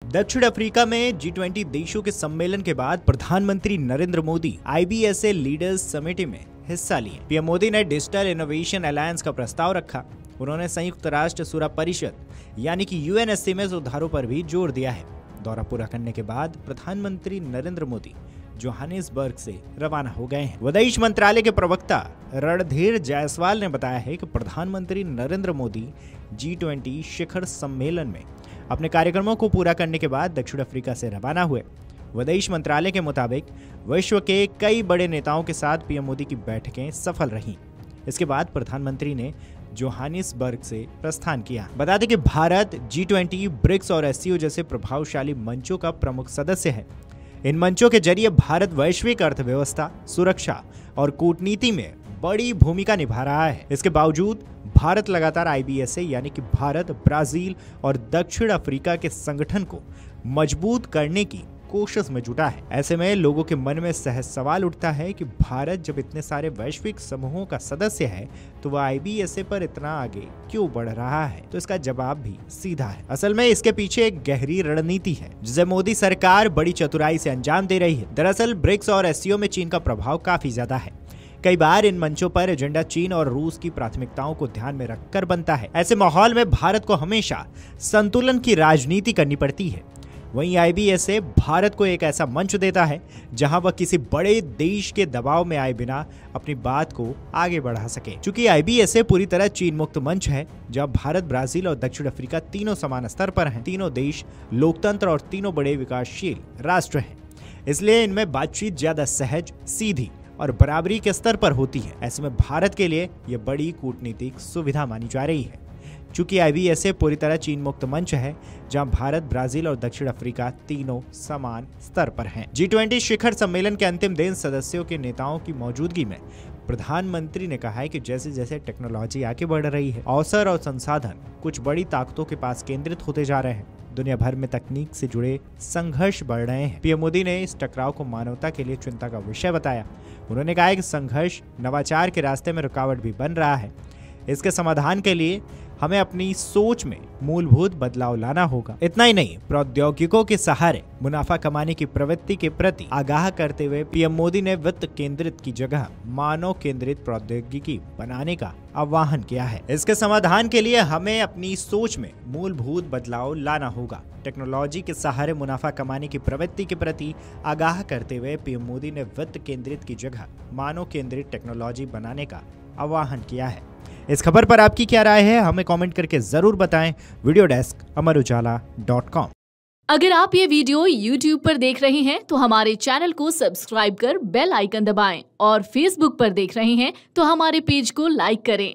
दक्षिण अफ्रीका में G20 देशों के सम्मेलन के बाद प्रधानमंत्री Narendra Modi IBSA leaders summit में हिस्सा लिए। पीएम मोदी ने डिजिटल इनोवेशन अलायंस का प्रस्ताव रखा। उन्होंने संयुक्त राष्ट्र सुरक्षा परिषद यानी कि UNSC में सुधारों पर भी जोर दिया है। दौरा पूरा करने के बाद प्रधानमंत्री नरेंद्र मोदी जोहानिसबर्ग से रवाना हो गए हैं। विदेश मंत्रालय के प्रवक्ता रणधीर जायसवाल ने बताया है कि प्रधानमंत्री नरेंद्र मोदी G20 शिखर सम्मेलन में अपने कार्यक्रमों को पूरा करने के बाद दक्षिण अफ्रीका से रवाना हुए। विदेश मंत्रालय के मुताबिक विश्व के कई बड़े नेताओं के साथ पीएम मोदी की बैठकें सफल रहीं। इसके बाद प्रधानमंत्री ने जोहानिसबर्ग से प्रस्थान किया। बता दें कि भारत G20, ब्रिक्स और SCO जैसे प्रभावशाली मंचों का प्रमुख सदस्य है। इन मंचों के जरिए भारत वैश्विक अर्थव्यवस्था, सुरक्षा और कूटनीति में बड़ी भूमिका निभा रहा है। इसके बावजूद भारत लगातार IBSA यानी कि भारत, ब्राजील और दक्षिण अफ्रीका के संगठन को मजबूत करने की कोशिश में जुटा है। ऐसे में लोगों के मन में सहज सवाल उठता है कि भारत जब इतने सारे वैश्विक समूहों का सदस्य है तो वह IBSA पर इतना आगे क्यों बढ़ रहा है। तो इसका जवाब भी सीधा है। असल में इसके पीछे एक गहरी रणनीति है जिसे मोदी सरकार बड़ी चतुराई से अंजाम दे रही है। दरअसल ब्रिक्स और SCO में चीन का प्रभाव काफी ज्यादा है। कई बार इन मंचों पर एजेंडा चीन और रूस की प्राथमिकताओं को ध्यान में रखकर बनता है। ऐसे माहौल में भारत को हमेशा संतुलन की राजनीति करनी पड़ती है। वहीं IBSA भारत को एक ऐसा मंच देता है जहां वह किसी बड़े देश के दबाव में आए बिना अपनी बात को आगे बढ़ा सके। चूंकि IBSA पूरी तरह चीन मुक्त मंच है, जहां भारत, ब्राजील और दक्षिण अफ्रीका तीनों समान स्तर पर हैं। तीनों देश लोकतंत्र और तीनों बड़े विकासशील राष्ट्र हैं, इसलिए इनमें बातचीत ज्यादा सहज, सीधी और बराबरी के स्तर पर होती है। ऐसे में भारत के लिए यह बड़ी कूटनीतिक सुविधा मानी जा रही है। चूंकि IBSA पूरी तरह चीन मुक्त मंच है, जहां भारत, ब्राजील और दक्षिण अफ्रीका तीनों समान स्तर पर हैं। G20 शिखर सम्मेलन के अंतिम दिन सदस्यों के नेताओं की मौजूदगी में प्रधानमंत्री ने कहा है कि जैसे जैसे टेक्नोलॉजी आगे बढ़ रही है, अवसर और संसाधन कुछ बड़ी ताकतों के पास केंद्रित होते जा रहे हैं। दुनिया भर में तकनीक से जुड़े संघर्ष बढ़ रहे हैं। पीएम मोदी ने इस टकराव को मानवता के लिए चिंता का विषय बताया। उन्होंने कहा कि संघर्ष नवाचार के रास्ते में रुकावट भी बन रहा है। इसके समाधान के लिए हमें अपनी सोच में मूलभूत बदलाव लाना होगा। इतना ही नहीं, प्रौद्योगिकों के सहारे मुनाफा कमाने की प्रवृत्ति के प्रति आगाह करते हुए पीएम मोदी ने वित्त केंद्रित की जगह मानव केंद्रित प्रौद्योगिकी बनाने का आह्वान किया है। इसके समाधान के लिए हमें अपनी सोच में मूलभूत बदलाव लाना होगा। टेक्नोलॉजी के सहारे मुनाफा कमाने की प्रवृत्ति के प्रति आगाह करते हुए पीएम मोदी ने वित्त केंद्रित की जगह मानव केंद्रित टेक्नोलॉजी बनाने का आह्वान किया है। इस खबर पर आपकी क्या राय है, हमें कमेंट करके जरूर बताएं। Video desk amarujala.com। अगर आप ये वीडियो YouTube पर देख रहे हैं तो हमारे चैनल को सब्सक्राइब कर बेल आइकन दबाएं और Facebook पर देख रहे हैं तो हमारे पेज को लाइक करें।